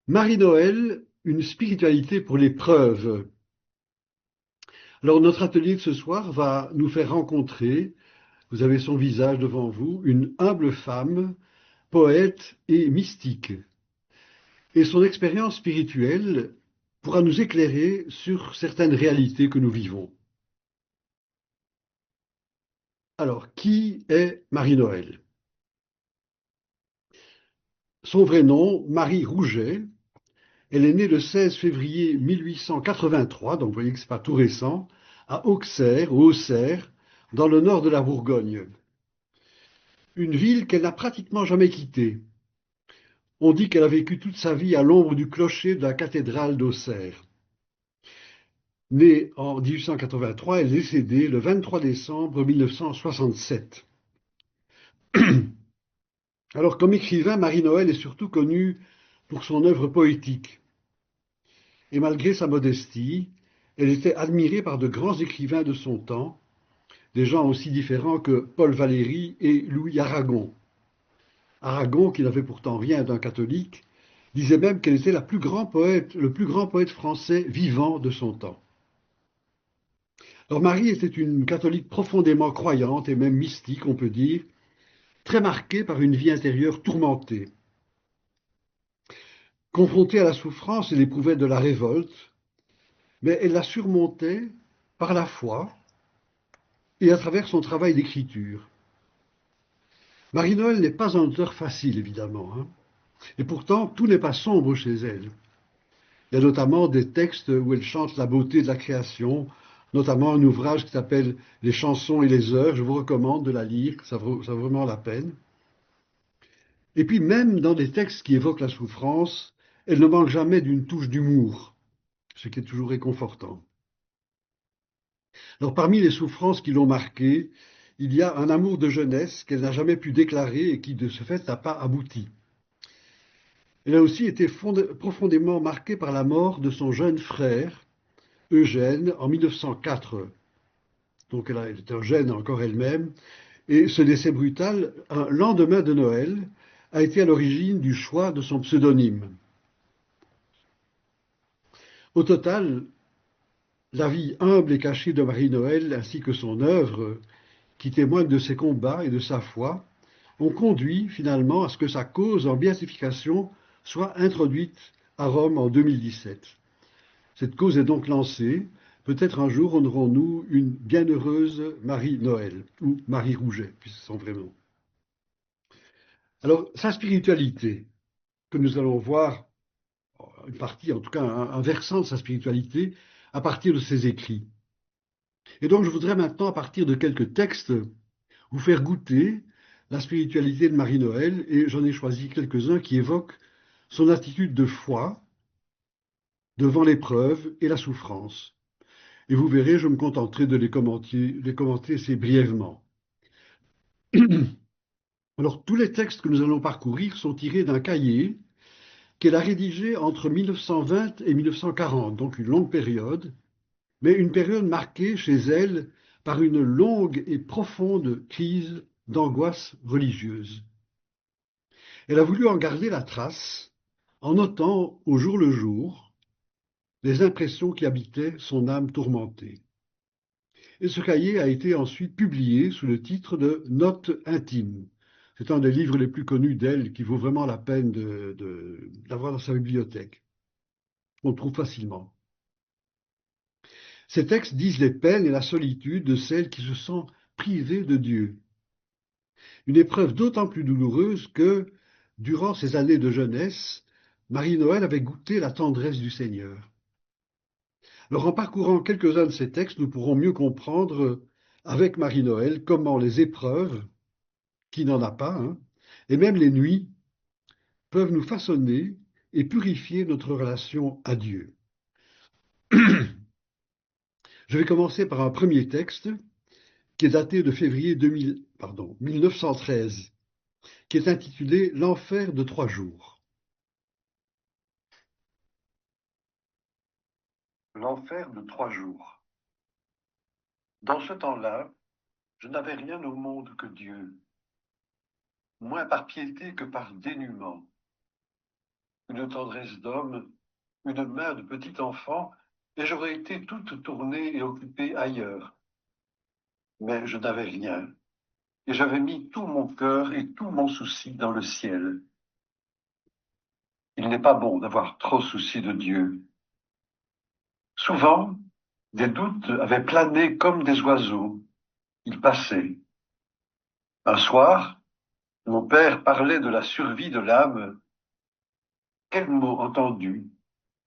Marie-Noël, une spiritualité pour l'épreuve. Alors notre atelier de ce soir va nous faire rencontrer, vous avez son visage devant vous, une humble femme, poète et mystique. Et son expérience spirituelle pourra nous éclairer sur certaines réalités que nous vivons. Alors, qui est Marie-Noël? Son vrai nom, Marie Rouget. Elle est née le 16 février 1883, donc vous voyez que ce n'est pas tout récent, à Auxerre, au Auxerre, dans le nord de la Bourgogne. Une ville qu'elle n'a pratiquement jamais quittée. On dit qu'elle a vécu toute sa vie à l'ombre du clocher de la cathédrale d'Auxerre. Née en 1883, elle est décédée le 23 décembre 1967. Alors, comme écrivain, Marie-Noël est surtout connue pour son œuvre poétique. Et malgré sa modestie, elle était admirée par de grands écrivains de son temps, des gens aussi différents que Paul Valéry et Louis Aragon. Aragon, qui n'avait pourtant rien d'un catholique, disait même qu'elle était le plus grand poète français vivant de son temps. Alors Marie était une catholique profondément croyante et même mystique, on peut dire, très marquée par une vie intérieure tourmentée. Confrontée à la souffrance, elle éprouvait de la révolte, mais elle la surmontait par la foi et à travers son travail d'écriture. Marie-Noël n'est pas un auteur facile, évidemment, hein. Et pourtant, tout n'est pas sombre chez elle. Il y a notamment des textes où elle chante la beauté de la création, notamment un ouvrage qui s'appelle Les chansons et les heures. Je vous recommande de la lire, ça vaut vraiment la peine. Et puis même dans des textes qui évoquent la souffrance, elle ne manque jamais d'une touche d'humour, ce qui est toujours réconfortant. Alors parmi les souffrances qui l'ont marquée, il y a un amour de jeunesse qu'elle n'a jamais pu déclarer et qui de ce fait n'a pas abouti. Elle a aussi été profondément marquée par la mort de son jeune frère, Eugène, en 1904. Donc elle était jeune encore elle-même, et ce décès brutal, un lendemain de Noël, a été à l'origine du choix de son pseudonyme. Au total, la vie humble et cachée de Marie-Noël, ainsi que son œuvre, qui témoigne de ses combats et de sa foi, ont conduit finalement à ce que sa cause en béatification soit introduite à Rome en 2017. Cette cause est donc lancée. Peut-être un jour honorons-nous une bienheureuse Marie-Noël, ou Marie Rouget, puisque c'est son vrai nom. Alors, sa spiritualité, que nous allons voir, une partie, en tout cas un versant de sa spiritualité, à partir de ses écrits. Et donc, je voudrais maintenant, à partir de quelques textes, vous faire goûter la spiritualité de Marie-Noël, et j'en ai choisi quelques-uns qui évoquent son attitude de foi devant l'épreuve et la souffrance. Et vous verrez, je me contenterai de les commenter assez brièvement. Alors, tous les textes que nous allons parcourir sont tirés d'un cahier qu'elle a rédigé entre 1920 et 1940, donc une longue période, mais une période marquée chez elle par une longue et profonde crise d'angoisse religieuse. Elle a voulu en garder la trace en notant au jour le jour les impressions qui habitaient son âme tourmentée. Et ce cahier a été ensuite publié sous le titre de Notes intimes. C'est un des livres les plus connus d'elle qui vaut vraiment la peine d'avoir dans sa bibliothèque. On le trouve facilement. Ces textes disent les peines et la solitude de celles qui se sentent privées de Dieu. Une épreuve d'autant plus douloureuse que, durant ses années de jeunesse, Marie-Noël avait goûté la tendresse du Seigneur. Alors en parcourant quelques-uns de ces textes, nous pourrons mieux comprendre avec Marie-Noël comment les épreuves, qui n'en a pas, hein, et même les nuits, peuvent nous façonner et purifier notre relation à Dieu. Je vais commencer par un premier texte qui est daté de février 1913, qui est intitulé L'enfer de 3 jours. L'enfer de 3 jours. Dans ce temps-là, je n'avais rien au monde que Dieu, moins par piété que par dénuement. une tendresse d'homme, une main de petit enfant, et j'aurais été toute tournée et occupée ailleurs. Mais je n'avais rien, et j'avais mis tout mon cœur et tout mon souci dans le ciel. Il n'est pas bon d'avoir trop souci de Dieu. Souvent, des doutes avaient plané comme des oiseaux. Ils passaient. Un soir, mon père parlait de la survie de l'âme. Quel mot entendu,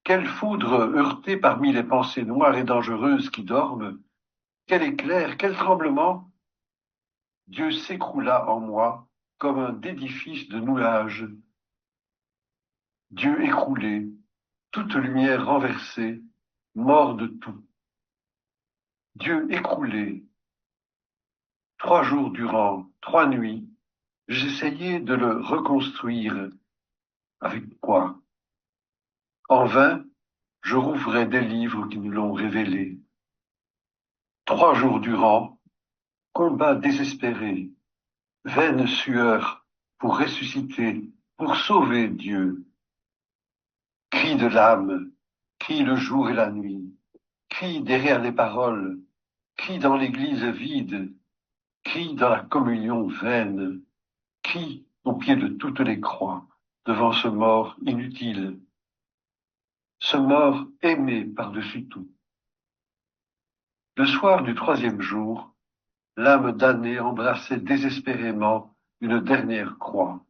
quelle foudre heurtée parmi les pensées noires et dangereuses qui dorment, quel éclair, quel tremblement! Dieu s'écroula en moi comme un édifice de nuages. Dieu écroulé, toute lumière renversée, mort de tout. Dieu écroulé. 3 jours durant, 3 nuits, j'essayais de le reconstruire. Avec quoi? En vain, je rouvrais des livres qui me l'ont révélé. 3 jours durant, combat désespéré, vaine sueur pour ressusciter, pour sauver Dieu. Cri de l'âme, cri le jour et la nuit, cri derrière les paroles, cri dans l'église vide, cri dans la communion vaine, cri au pied de toutes les croix, devant ce mort inutile, ce mort aimé par-dessus tout. Le soir du 3e jour, l'âme damnée embrassait désespérément une dernière croix.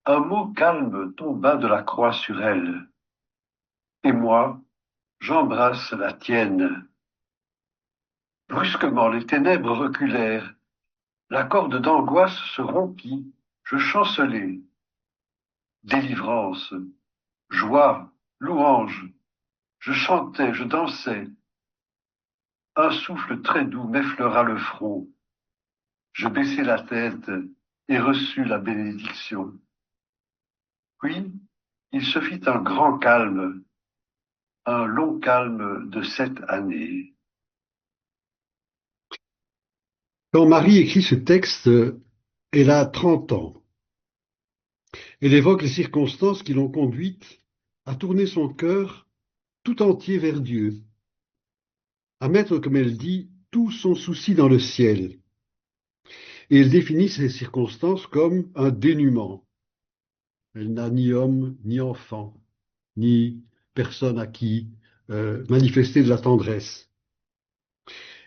Un mot calme tomba de la croix sur elle. Et moi, j'embrasse la tienne. Brusquement, les ténèbres reculèrent. La corde d'angoisse se rompit. Je chancelai. Délivrance, joie, louange. Je chantais, je dansais. Un souffle très doux m'effleura le front. Je baissai la tête et reçus la bénédiction. Puis, il se fit un grand calme, un long calme de 7 années. Quand Marie écrit ce texte, elle a 30 ans. Elle évoque les circonstances qui l'ont conduite à tourner son cœur tout entier vers Dieu, à mettre, comme elle dit, tout son souci dans le ciel. Et elle définit ces circonstances comme un dénuement. Elle n'a ni homme, ni enfant, ni personne à qui manifester de la tendresse.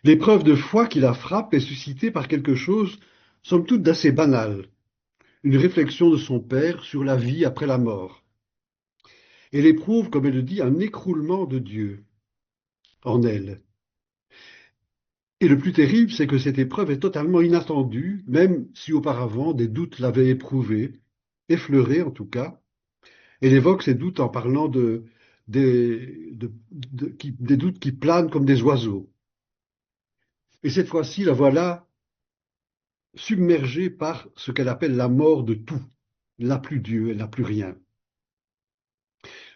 L'épreuve de foi qui la frappe est suscitée par quelque chose, somme toute, d'assez banal, une réflexion de son père sur la vie après la mort. Elle éprouve, comme elle le dit, un écroulement de Dieu en elle. Et le plus terrible, c'est que cette épreuve est totalement inattendue, même si auparavant des doutes l'avaient éprouvée, effleurée en tout cas. Elle évoque ces doutes en parlant des doutes qui planent comme des oiseaux. Et cette fois-ci, la voilà submergée par ce qu'elle appelle la mort de tout. Elle n'a plus Dieu, elle n'a plus rien.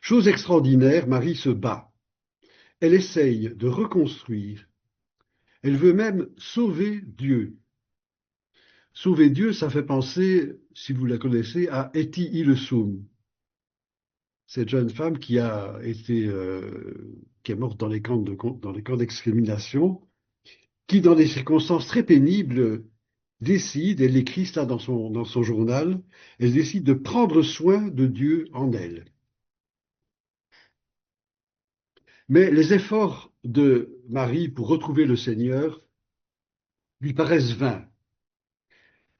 Chose extraordinaire, Marie se bat. Elle essaye de reconstruire. Elle veut même sauver Dieu. Sauver Dieu, ça fait penser, si vous la connaissez, à Etty Hillesum, cette jeune femme qui est morte dans les camps d'extermination, qui, dans des circonstances très pénibles, décide, elle l'écrit ça dans son journal, elle décide de prendre soin de Dieu en elle. Mais les efforts de Marie pour retrouver le Seigneur lui paraissent vains.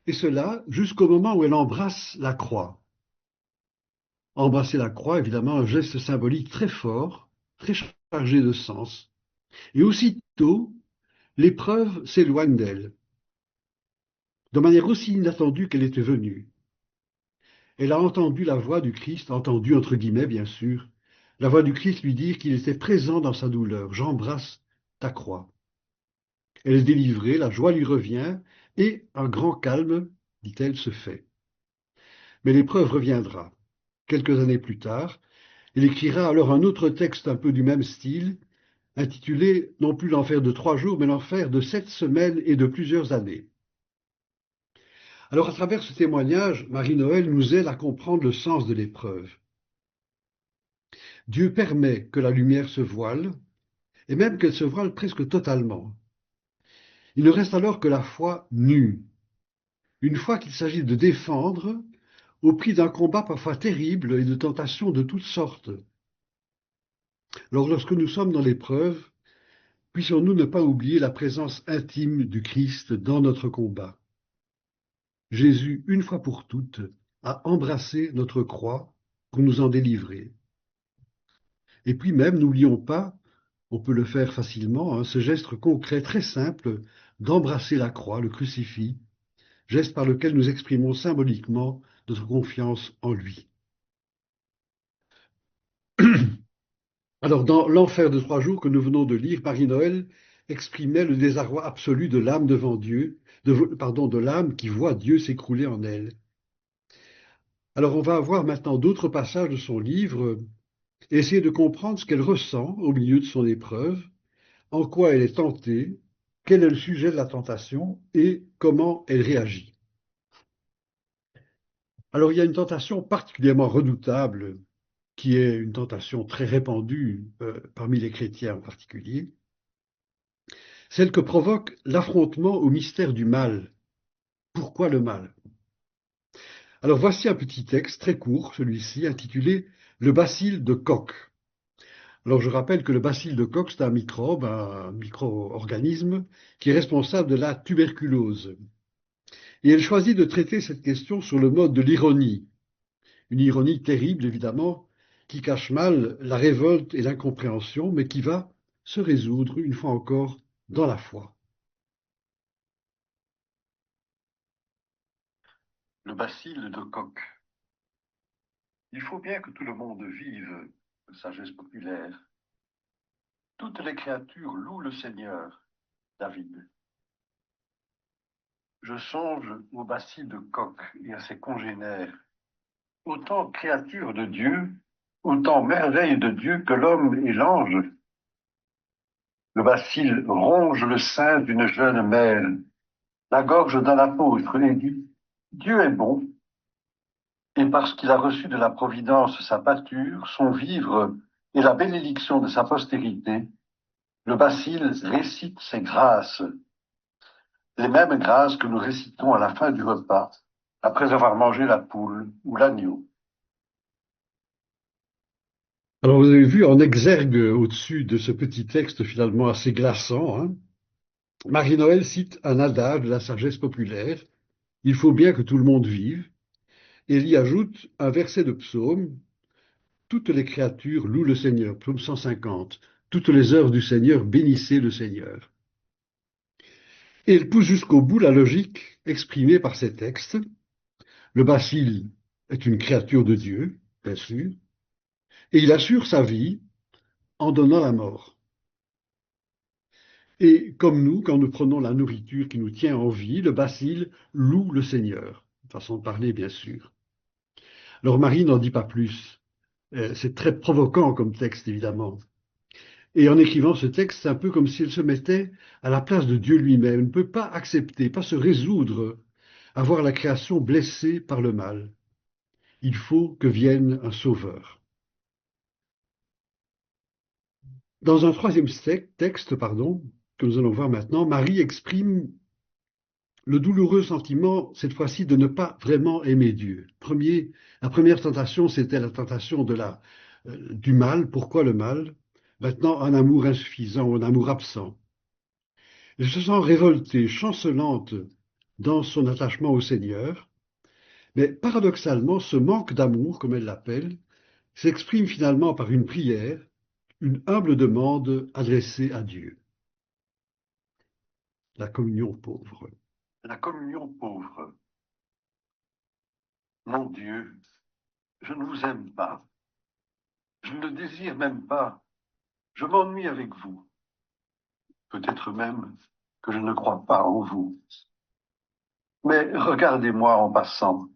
Et cela jusqu'au moment où elle embrasse la croix. Embrasser la croix, évidemment, un geste symbolique très fort, très chargé de sens. Et aussitôt, l'épreuve s'éloigne d'elle, de manière aussi inattendue qu'elle était venue. Elle a entendu la voix du Christ, entendue entre guillemets, bien sûr, la voix du Christ lui dire qu'il était présent dans sa douleur. J'embrasse ta croix. Elle est délivrée, la joie lui revient, et un grand calme, dit-elle, se fait. Mais l'épreuve reviendra. Quelques années plus tard, elle écrira alors un autre texte un peu du même style, intitulé non plus l'enfer de 3 jours, mais l'enfer de 7 semaines et de plusieurs années. Alors, à travers ce témoignage, Marie-Noël nous aide à comprendre le sens de l'épreuve. Dieu permet que la lumière se voile, et même qu'elle se voile presque totalement. Il ne reste alors que la foi nue, une foi qu'il s'agit de défendre au prix d'un combat parfois terrible et de tentations de toutes sortes. Alors, lorsque nous sommes dans l'épreuve, puissions-nous ne pas oublier la présence intime du Christ dans notre combat. Jésus, une fois pour toutes, a embrassé notre croix pour nous en délivrer. Et puis même, n'oublions pas, on peut le faire facilement, hein, ce geste concret très simple d'embrasser la croix, le crucifix, geste par lequel nous exprimons symboliquement notre confiance en lui. Alors, dans L'Enfer de 3 jours que nous venons de lire, Marie-Noël exprimait le désarroi absolu de l'âme devant Dieu, de l'âme qui voit Dieu s'écrouler en elle. Alors, on va voir maintenant d'autres passages de son livre et essayer de comprendre ce qu'elle ressent au milieu de son épreuve, en quoi elle est tentée, quel est le sujet de la tentation et comment elle réagit. Alors, il y a une tentation particulièrement redoutable, qui est une tentation très répandue parmi les chrétiens en particulier, celle que provoque l'affrontement au mystère du mal. Pourquoi le mal? Alors voici un petit texte très court, celui-ci, intitulé Le bacille de Koch. Alors je rappelle que le bacille de Koch, c'est un microbe, un micro-organisme qui est responsable de la tuberculose. Et elle choisit de traiter cette question sur le mode de l'ironie. Une ironie terrible, évidemment, qui cache mal la révolte et l'incompréhension, mais qui va se résoudre, une fois encore, dans la foi. Le bacille de Koch. Il faut bien que tout le monde vive, sagesse populaire. Toutes les créatures louent le Seigneur, David. Je songe au bacille de Koch et à ses congénères. Autant créatures de Dieu, autant merveilles de Dieu que l'homme et l'ange. Le bacille ronge le sein d'une jeune mère, la gorge d'un apôtre et dit « Dieu est bon ». Et parce qu'il a reçu de la Providence sa pâture, son vivre et la bénédiction de sa postérité, le bacille récite ses grâces, les mêmes grâces que nous récitons à la fin du repas, après avoir mangé la poule ou l'agneau. Alors vous avez vu en exergue au-dessus de ce petit texte finalement assez glaçant, hein, Marie-Noël cite un adage de la sagesse populaire, il faut bien que tout le monde vive, et elle y ajoute un verset de psaume, toutes les créatures louent le Seigneur, psaume 150, toutes les œuvres du Seigneur bénissez le Seigneur. Et elle pousse jusqu'au bout la logique exprimée par ces textes. Le bacille est une créature de Dieu, bien sûr, et il assure sa vie en donnant la mort. Et comme nous, quand nous prenons la nourriture qui nous tient en vie, le bacille loue le Seigneur, façon de parler bien sûr. Alors Marie n'en dit pas plus. C'est très provocant comme texte, évidemment. Et en écrivant ce texte, c'est un peu comme si elle se mettait à la place de Dieu lui-même. Elle ne peut pas accepter, pas se résoudre à voir la création blessée par le mal. Il faut que vienne un sauveur. Dans un troisième texte, que nous allons voir maintenant, Marie exprime le douloureux sentiment, cette fois-ci, de ne pas vraiment aimer Dieu. La première tentation, c'était la tentation du mal. Pourquoi le mal? Maintenant, un amour insuffisant, un amour absent. Elle se sent révoltée, chancelante dans son attachement au Seigneur, mais paradoxalement, ce manque d'amour, comme elle l'appelle, s'exprime finalement par une prière, une humble demande adressée à Dieu. La communion pauvre. La communion pauvre. Mon Dieu, je ne vous aime pas. Je ne le désire même pas. Je m'ennuie avec vous. Peut-être même que je ne crois pas en vous. Mais regardez-moi en passant.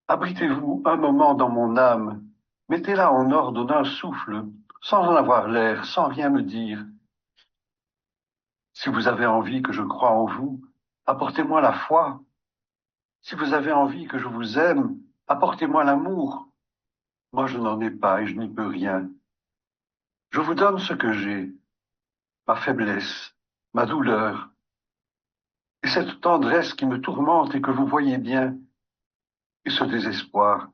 Abritez-vous un moment dans mon âme. Mettez-la en ordre d'un souffle, sans en avoir l'air, sans rien me dire. Si vous avez envie que je croie en vous, apportez-moi la foi. Si vous avez envie que je vous aime, apportez-moi l'amour. Moi, je n'en ai pas et je n'y peux rien. Je vous donne ce que j'ai, ma faiblesse, ma douleur, et cette tendresse qui me tourmente et que vous voyez bien, et ce désespoir,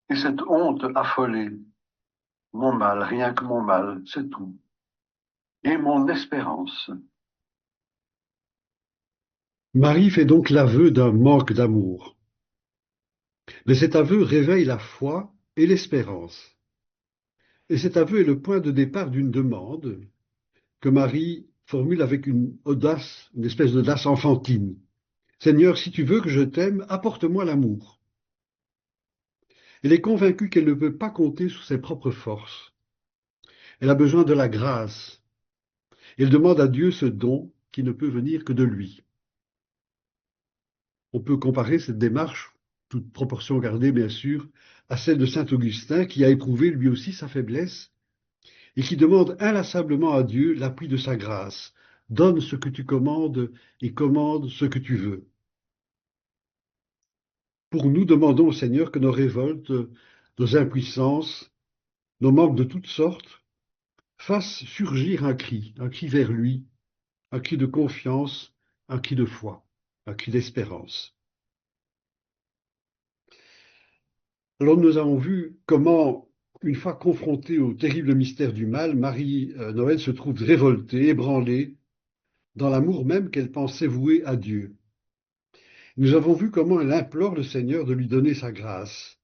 et cette honte affolée. Mon mal, rien que mon mal, c'est tout. Et mon espérance. Marie fait donc l'aveu d'un manque d'amour. Mais cet aveu réveille la foi et l'espérance. Et cet aveu est le point de départ d'une demande que Marie formule avec une audace, une espèce d'audace enfantine. Seigneur, si tu veux que je t'aime, apporte-moi l'amour. Elle est convaincue qu'elle ne peut pas compter sur ses propres forces. Elle a besoin de la grâce. Elle demande à Dieu ce don qui ne peut venir que de lui. On peut comparer cette démarche, toute proportion gardée bien sûr, à celle de saint Augustin qui a éprouvé lui aussi sa faiblesse et qui demande inlassablement à Dieu l'appui de sa grâce. Donne ce que tu commandes et commande ce que tu veux. Pour nous, demandons au Seigneur que nos révoltes, nos impuissances, nos manques de toutes sortes, fassent surgir un cri vers lui, un cri de confiance, un cri de foi, un cri d'espérance. Alors nous avons vu comment, une fois confrontée au terrible mystère du mal, Marie-Noël se trouve révoltée, ébranlée, dans l'amour même qu'elle pensait vouer à Dieu. Nous avons vu comment elle implore le Seigneur de lui donner sa grâce.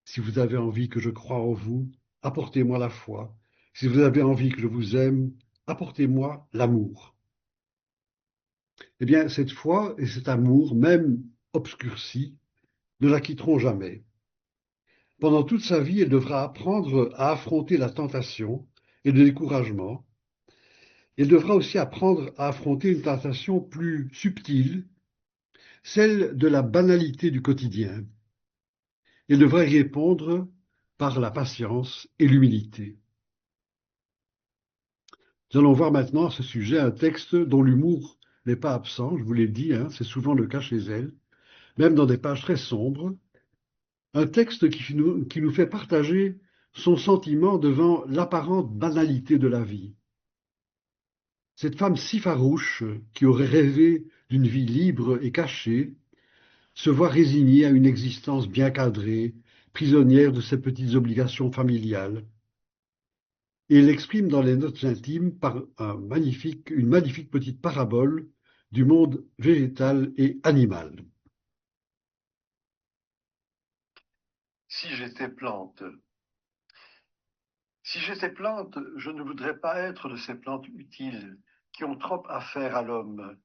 Si vous avez envie que je croie en vous, apportez-moi la foi. Si vous avez envie que je vous aime, apportez-moi l'amour. Eh bien, cette foi et cet amour, même obscurcis, ne la quitteront jamais. Pendant toute sa vie, elle devra apprendre à affronter la tentation et le découragement. Elle devra aussi apprendre à affronter une tentation plus subtile, celle de la banalité du quotidien. Elle devra y répondre par la patience et l'humilité. Nous allons voir maintenant à ce sujet un texte dont l'humour n'est pas absent, je vous l'ai dit, hein, c'est souvent le cas chez elle, même dans des pages très sombres. Un texte qui nous fait partager son sentiment devant l'apparente banalité de la vie. Cette femme si farouche, qui aurait rêvé d'une vie libre et cachée, se voit résignée à une existence bien cadrée, prisonnière de ses petites obligations familiales. Et elle l'exprime dans les notes intimes par une magnifique petite parabole du monde végétal et animal. Si j'étais plante. Si j'étais plante, je ne voudrais pas être de ces plantes utiles qui ont trop à faire à l'homme.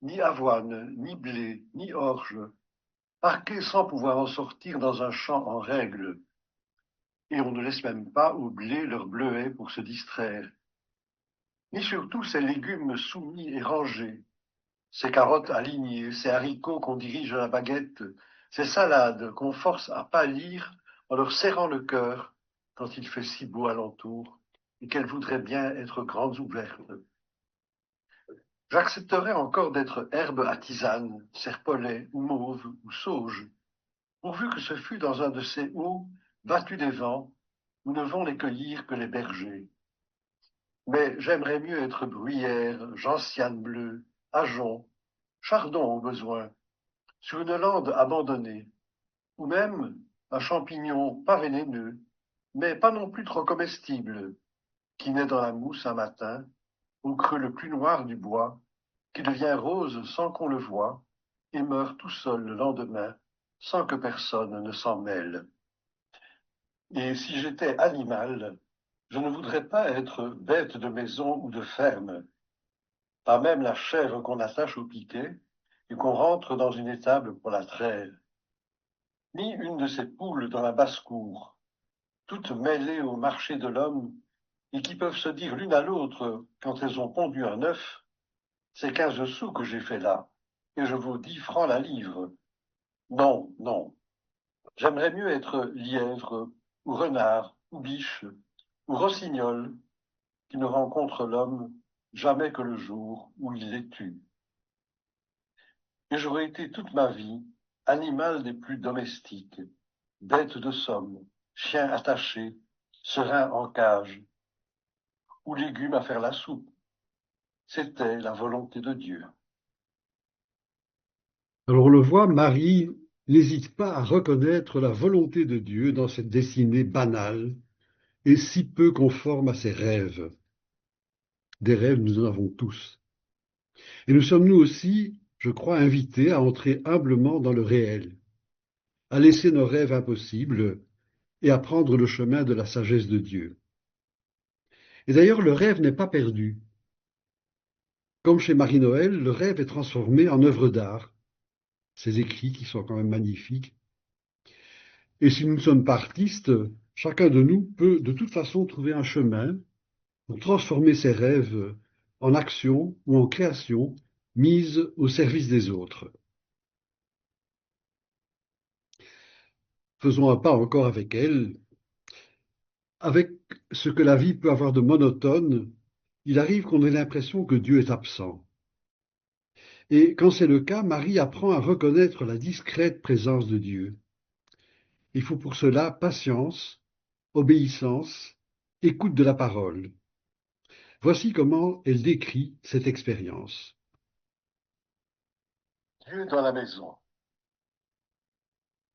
Ni avoine, ni blé, ni orge, parqués sans pouvoir en sortir dans un champ en règle. Et on ne laisse même pas au blé leur bleuet pour se distraire. Ni surtout ces légumes soumis et rangés, ces carottes alignées, ces haricots qu'on dirige à la baguette, ces salades qu'on force à pâlir en leur serrant le cœur quand il fait si beau alentour et qu'elles voudraient bien être grandes ouvertes. J'accepterais encore d'être herbe à tisane, serpolet ou mauve ou sauge, pourvu que ce fût dans un de ces hauts battus des vents où ne vont les cueillir que les bergers. Mais j'aimerais mieux être bruyère, gentiane bleue, ajon, chardon au besoin, sur une lande abandonnée, ou même un champignon pas vénéneux, mais pas non plus trop comestible, qui naît dans la mousse un matin, au creux le plus noir du bois, qui devient rose sans qu'on le voie, et meurt tout seul le lendemain, sans que personne ne s'en mêle. Et si j'étais animal, je ne voudrais pas être bête de maison ou de ferme, pas même la chèvre qu'on attache au piquet et qu'on rentre dans une étable pour la trêve, ni une de ces poules dans la basse-cour, toutes mêlées au marché de l'homme et qui peuvent se dire l'une à l'autre quand elles ont pondu un œuf, c'est 15 sous que j'ai fait là, et je vaux 10 francs la livre. Non, non, j'aimerais mieux être lièvre, ou renard, ou biche, ou rossignol, qui ne rencontre l'homme jamais que le jour où il les tue. Et j'aurais été toute ma vie animal des plus domestiques, bête de somme, chien attaché, serin en cage, ou légumes à faire la soupe. C'était la volonté de Dieu. Alors on le voit, Marie n'hésite pas à reconnaître la volonté de Dieu dans cette destinée banale et si peu conforme à ses rêves. Des rêves, nous en avons tous. Et nous sommes nous aussi, je crois, invités à entrer humblement dans le réel, à laisser nos rêves impossibles et à prendre le chemin de la sagesse de Dieu. Et d'ailleurs, le rêve n'est pas perdu. Comme chez Marie-Noël, le rêve est transformé en œuvre d'art. Ces écrits qui sont quand même magnifiques. Et si nous ne sommes pas artistes, chacun de nous peut de toute façon trouver un chemin pour transformer ses rêves en action ou en création mise au service des autres. Faisons un pas encore avec elle. Avec ce que la vie peut avoir de monotone, il arrive qu'on ait l'impression que Dieu est absent. Et quand c'est le cas, Marie apprend à reconnaître la discrète présence de Dieu. Il faut pour cela patience, obéissance, écoute de la parole. Voici comment elle décrit cette expérience. Dieu dans la maison.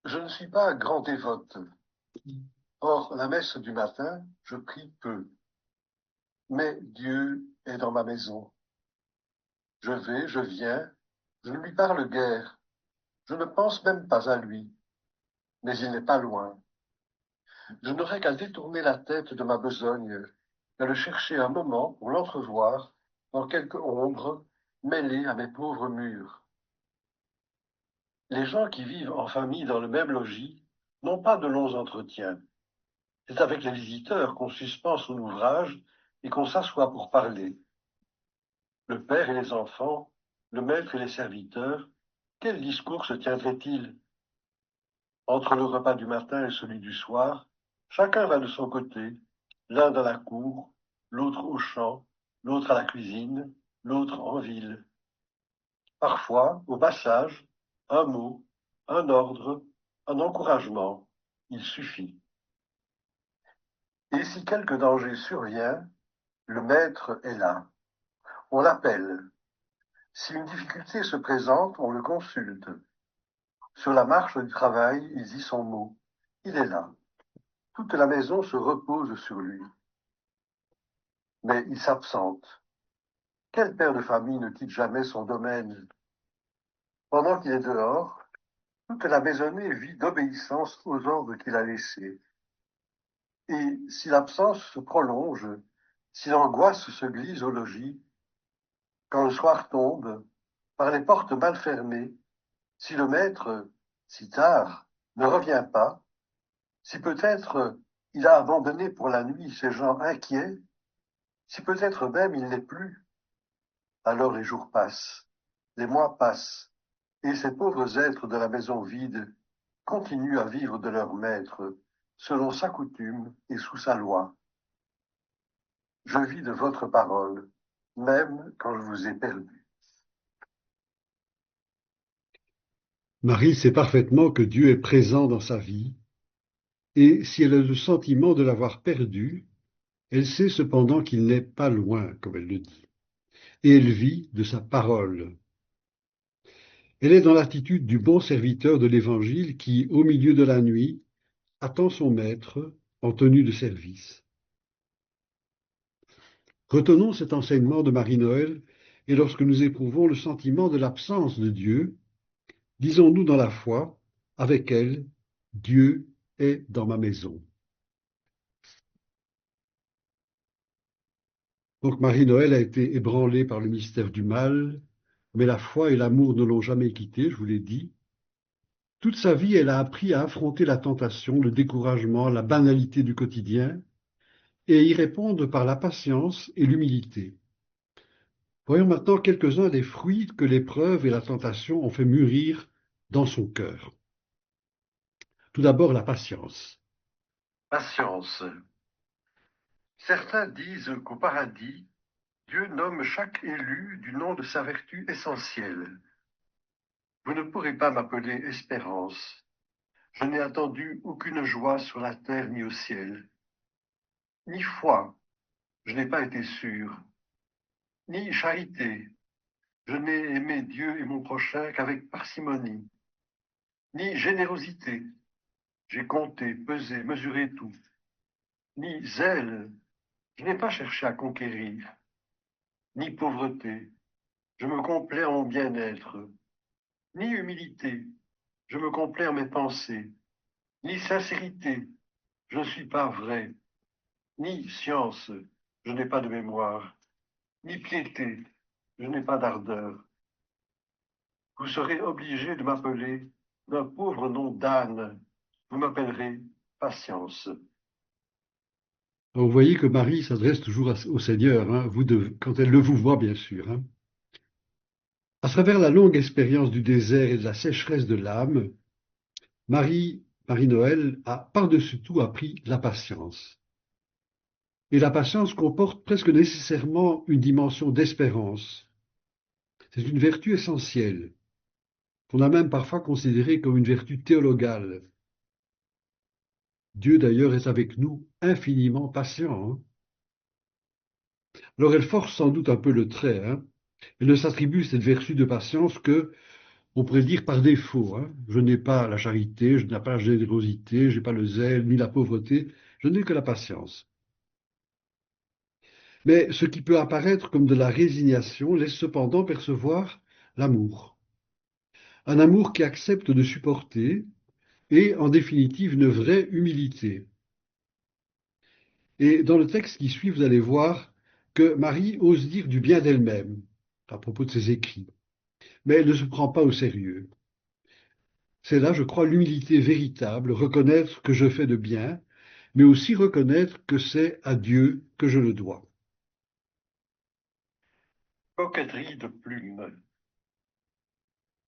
Je ne suis pas grand dévote. Or, la messe du matin, je prie peu. Mais Dieu est dans ma maison. Je vais, je viens, je ne lui parle guère. Je ne pense même pas à lui. Mais il n'est pas loin. Je n'aurais qu'à détourner la tête de ma besogne, qu'à le chercher un moment pour l'entrevoir dans quelque ombre mêlée à mes pauvres murs. Les gens qui vivent en famille dans le même logis n'ont pas de longs entretiens. C'est avec les visiteurs qu'on suspend son ouvrage et qu'on s'assoit pour parler. Le père et les enfants, le maître et les serviteurs, quel discours se tiendrait-il? Entre le repas du matin et celui du soir, chacun va de son côté, l'un dans la cour, l'autre au champ, l'autre à la cuisine, l'autre en ville. Parfois, au passage, un mot, un ordre, un encouragement, il suffit. Et si quelque danger survient, le maître est là. On l'appelle. Si une difficulté se présente, on le consulte. Sur la marche du travail, il dit son mot. Il est là. Toute la maison se repose sur lui. Mais il s'absente. Quel père de famille ne quitte jamais son domaine? Pendant qu'il est dehors, toute la maisonnée vit d'obéissance aux ordres qu'il a laissés. Et si l'absence se prolonge, si l'angoisse se glisse au logis, quand le soir tombe, par les portes mal fermées, si le maître, si tard, ne revient pas, si peut-être il a abandonné pour la nuit ces gens inquiets, si peut-être même il n'est plus, alors les jours passent, les mois passent, et ces pauvres êtres de la maison vide continuent à vivre de leur maître, selon sa coutume et sous sa loi. Je vis de votre parole, même quand je vous ai perdu. Marie sait parfaitement que Dieu est présent dans sa vie, et si elle a le sentiment de l'avoir perdu, elle sait cependant qu'il n'est pas loin, comme elle le dit, et elle vit de sa parole. Elle est dans l'attitude du bon serviteur de l'Évangile qui, au milieu de la nuit, attend son maître en tenue de service. Retenons cet enseignement de Marie-Noël, et lorsque nous éprouvons le sentiment de l'absence de Dieu, disons-nous dans la foi, avec elle, Dieu est dans ma maison. Donc Marie-Noël a été ébranlée par le mystère du mal, mais la foi et l'amour ne l'ont jamais quittée, je vous l'ai dit. Toute sa vie, elle a appris à affronter la tentation, le découragement, la banalité du quotidien, et à y répondre par la patience et l'humilité. Voyons maintenant quelques-uns des fruits que l'épreuve et la tentation ont fait mûrir dans son cœur. Tout d'abord, la patience. Patience. Certains disent qu'au paradis, Dieu nomme chaque élu du nom de sa vertu essentielle. Vous ne pourrez pas m'appeler espérance. Je n'ai attendu aucune joie sur la terre ni au ciel. Ni foi, je n'ai pas été sûr. Ni charité, je n'ai aimé Dieu et mon prochain qu'avec parcimonie. Ni générosité, j'ai compté, pesé, mesuré tout. Ni zèle, je n'ai pas cherché à conquérir. Ni pauvreté, je me complais en mon bien-être. Ni humilité, je me complais en mes pensées. Ni sincérité, je ne suis pas vrai. Ni science, je n'ai pas de mémoire. Ni piété, je n'ai pas d'ardeur. Vous serez obligé de m'appeler d'un pauvre nom d'âne. Vous m'appellerez patience. Alors, vous voyez que Marie s'adresse toujours au Seigneur, hein, quand elle le vous voit, bien sûr. Hein. À travers la longue expérience du désert et de la sécheresse de l'âme, Marie-Noël a par-dessus tout appris la patience. Et la patience comporte presque nécessairement une dimension d'espérance. C'est une vertu essentielle, qu'on a même parfois considérée comme une vertu théologale. Dieu d'ailleurs est avec nous infiniment patient. Hein. Alors elle force sans doute un peu le trait. Hein. Elle ne s'attribue cette vertu de patience que, on pourrait dire, par défaut. Hein. Je n'ai pas la charité, je n'ai pas la générosité, je n'ai pas le zèle, ni la pauvreté, je n'ai que la patience. Mais ce qui peut apparaître comme de la résignation laisse cependant percevoir l'amour. Un amour qui accepte de supporter et, en définitive, une vraie humilité. Et dans le texte qui suit, vous allez voir que Marie ose dire du bien d'elle-même à propos de ses écrits, mais elle ne se prend pas au sérieux. C'est là, je crois, l'humilité véritable, reconnaître que je fais de bien, mais aussi reconnaître que c'est à Dieu que je le dois. Coquetterie de plumes.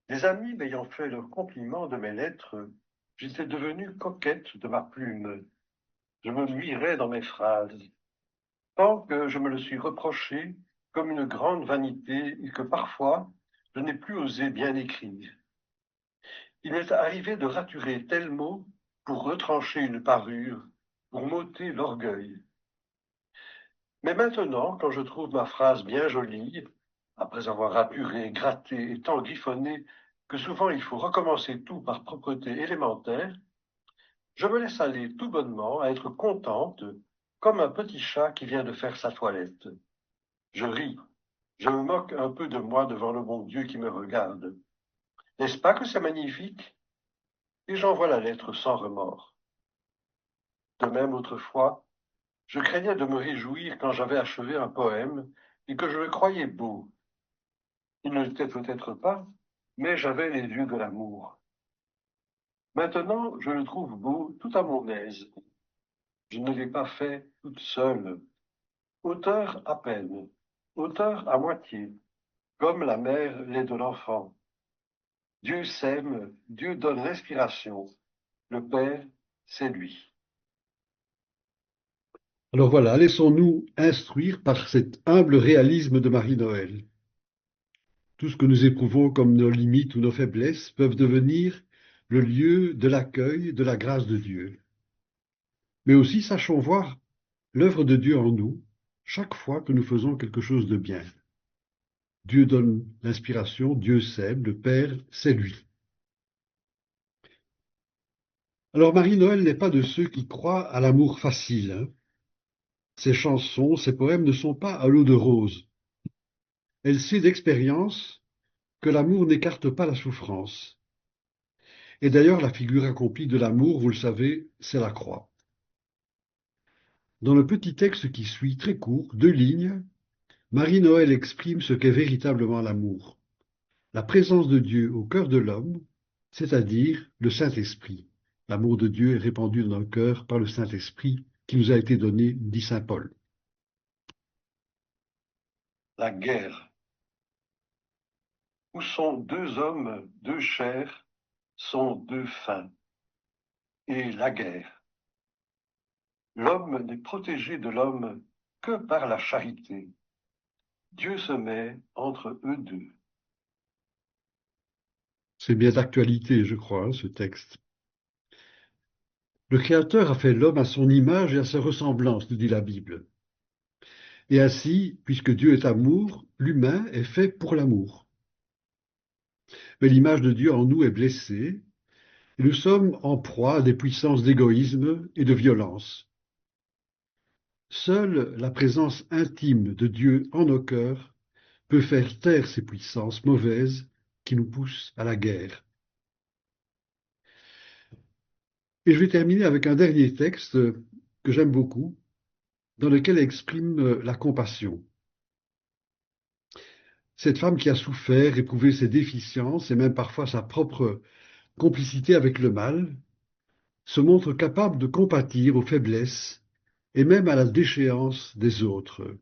Les amis m'ayant fait leur compliment de mes lettres, j'étais devenue coquette de ma plume. Je me nuirais dans mes phrases, tant que je me le suis reproché comme une grande vanité et que parfois je n'ai plus osé bien écrire. Il m'est arrivé de raturer tel mot pour retrancher une parure, pour m'ôter l'orgueil. Mais maintenant, quand je trouve ma phrase bien jolie, après avoir raturé, gratté et tant griffonné que souvent il faut recommencer tout par propreté élémentaire, je me laisse aller tout bonnement à être contente, comme un petit chat qui vient de faire sa toilette. Je ris, je me moque un peu de moi devant le bon Dieu qui me regarde. N'est-ce pas que c'est magnifique? Et j'envoie la lettre sans remords. De même, autrefois, je craignais de me réjouir quand j'avais achevé un poème et que je le croyais beau. Il ne l'était peut-être pas, mais j'avais les yeux de l'amour. Maintenant, je le trouve beau tout à mon aise. Je ne l'ai pas fait toute seule. Auteur à peine, auteur à moitié, comme la mère l'est de l'enfant. Dieu sème, Dieu donne l'inspiration. Le Père, c'est lui. Alors voilà, laissons-nous instruire par cet humble réalisme de Marie-Noël. Tout ce que nous éprouvons comme nos limites ou nos faiblesses peuvent devenir le lieu de l'accueil de la grâce de Dieu. Mais aussi sachons voir l'œuvre de Dieu en nous chaque fois que nous faisons quelque chose de bien. Dieu donne l'inspiration, Dieu sème, le Père, c'est lui. Alors Marie-Noël n'est pas de ceux qui croient à l'amour facile. Hein. Ses chansons, ses poèmes ne sont pas à l'eau de rose. Elle sait d'expérience que l'amour n'écarte pas la souffrance. Et d'ailleurs, la figure accomplie de l'amour, vous le savez, c'est la croix. Dans le petit texte qui suit, très court, 2 lignes, Marie-Noël exprime ce qu'est véritablement l'amour. La présence de Dieu au cœur de l'homme, c'est-à-dire le Saint-Esprit. L'amour de Dieu est répandu dans nos cœurs par le Saint-Esprit qui nous a été donné, dit saint Paul. La guerre. Où sont deux hommes, deux chairs, sont deux fins. Et la guerre. L'homme n'est protégé de l'homme que par la charité. Dieu se met entre eux deux. C'est bien d'actualité, je crois, hein, ce texte. Le Créateur a fait l'homme à son image et à sa ressemblance, nous dit la Bible. Et ainsi, puisque Dieu est amour, l'humain est fait pour l'amour. Mais l'image de Dieu en nous est blessée, et nous sommes en proie à des puissances d'égoïsme et de violence. Seule la présence intime de Dieu en nos cœurs peut faire taire ces puissances mauvaises qui nous poussent à la guerre. Et je vais terminer avec un dernier texte que j'aime beaucoup, dans lequel elle exprime la compassion. Cette femme qui a souffert, éprouvé ses déficiences et même parfois sa propre complicité avec le mal, se montre capable de compatir aux faiblesses et même à la déchéance des autres.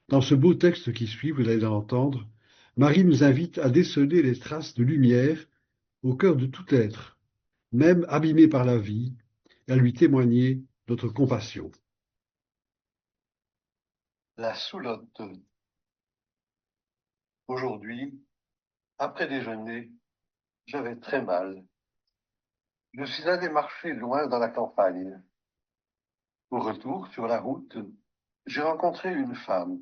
Dans ce beau texte qui suit, vous allez l'entendre, Marie nous invite à déceler les traces de lumière au cœur de tout être, même abîmé par la vie, et à lui témoigner notre compassion. La soulotte. Aujourd'hui, après déjeuner, j'avais très mal. Je suis allé marcher loin dans la campagne. Au retour, sur la route, j'ai rencontré une femme.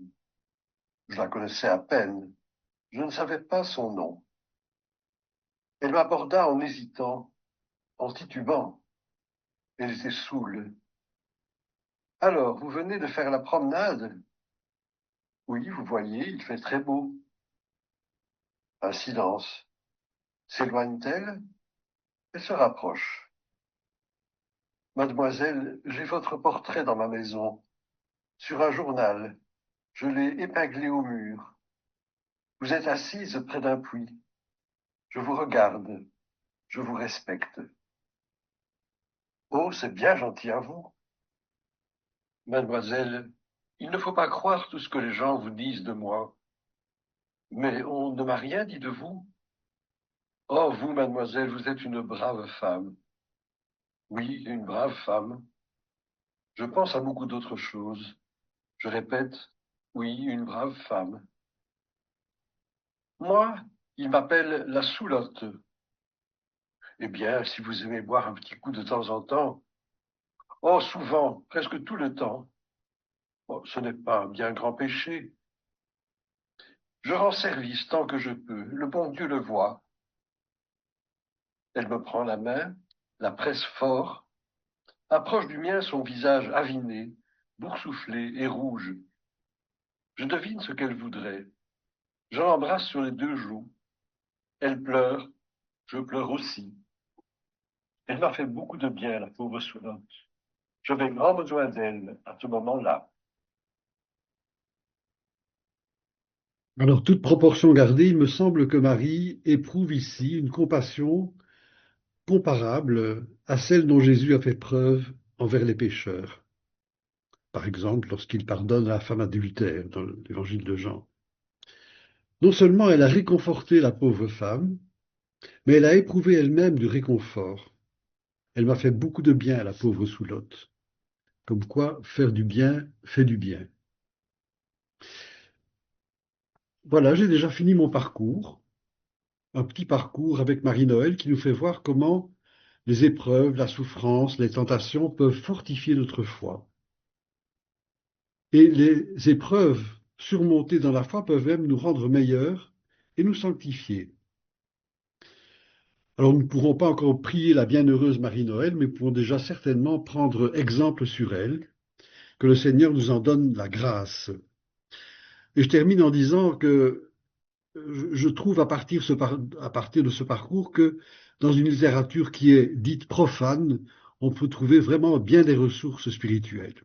Je la connaissais à peine. Je ne savais pas son nom. Elle m'aborda en hésitant, en titubant. Elle était saoule. Alors, vous venez de faire la promenade? Oui, vous voyez, il fait très beau. Un silence. S'éloigne-t-elle? Elle se rapproche. Mademoiselle, j'ai votre portrait dans ma maison, sur un journal. Je l'ai épinglé au mur. Vous êtes assise près d'un puits. Je vous regarde. Je vous respecte. Oh, c'est bien gentil à vous. Mademoiselle, il ne faut pas croire tout ce que les gens vous disent de moi. Mais on ne m'a rien dit de vous. Oh, vous, mademoiselle, vous êtes une brave femme. Oui, une brave femme. Je pense à beaucoup d'autres choses. Je répète, oui, une brave femme. Moi, il m'appelle la Soulotte. Eh bien, si vous aimez boire un petit coup de temps en temps, oh, souvent, presque tout le temps, oh, ce n'est pas un bien grand péché. Je rends service tant que je peux, le bon Dieu le voit. Elle me prend la main, la presse fort, approche du mien son visage aviné, boursouflé et rouge. Je devine ce qu'elle voudrait. Je l'embrasse sur les deux joues. Elle pleure, je pleure aussi. Elle m'a fait beaucoup de bien, la pauvre Soulotte. J'avais grand besoin d'elle à ce moment-là. Alors, toute proportion gardée, il me semble que Marie éprouve ici une compassion comparable à celle dont Jésus a fait preuve envers les pécheurs. Par exemple, lorsqu'il pardonne à la femme adultère dans l'évangile de Jean. Non seulement elle a réconforté la pauvre femme, mais elle a éprouvé elle-même du réconfort. Elle m'a fait beaucoup de bien, la pauvre Soulotte. Comme quoi, faire du bien fait du bien. Voilà, j'ai déjà fini mon parcours. Un petit parcours avec Marie-Noël qui nous fait voir comment les épreuves, la souffrance, les tentations peuvent fortifier notre foi. Et les épreuves surmontées dans la foi peuvent même nous rendre meilleurs et nous sanctifier. Alors nous ne pourrons pas encore prier la bienheureuse Marie-Noël, mais pouvons déjà certainement prendre exemple sur elle, que le Seigneur nous en donne la grâce. Et je termine en disant que je trouve à partir de ce parcours que dans une littérature qui est dite profane, on peut trouver vraiment bien des ressources spirituelles.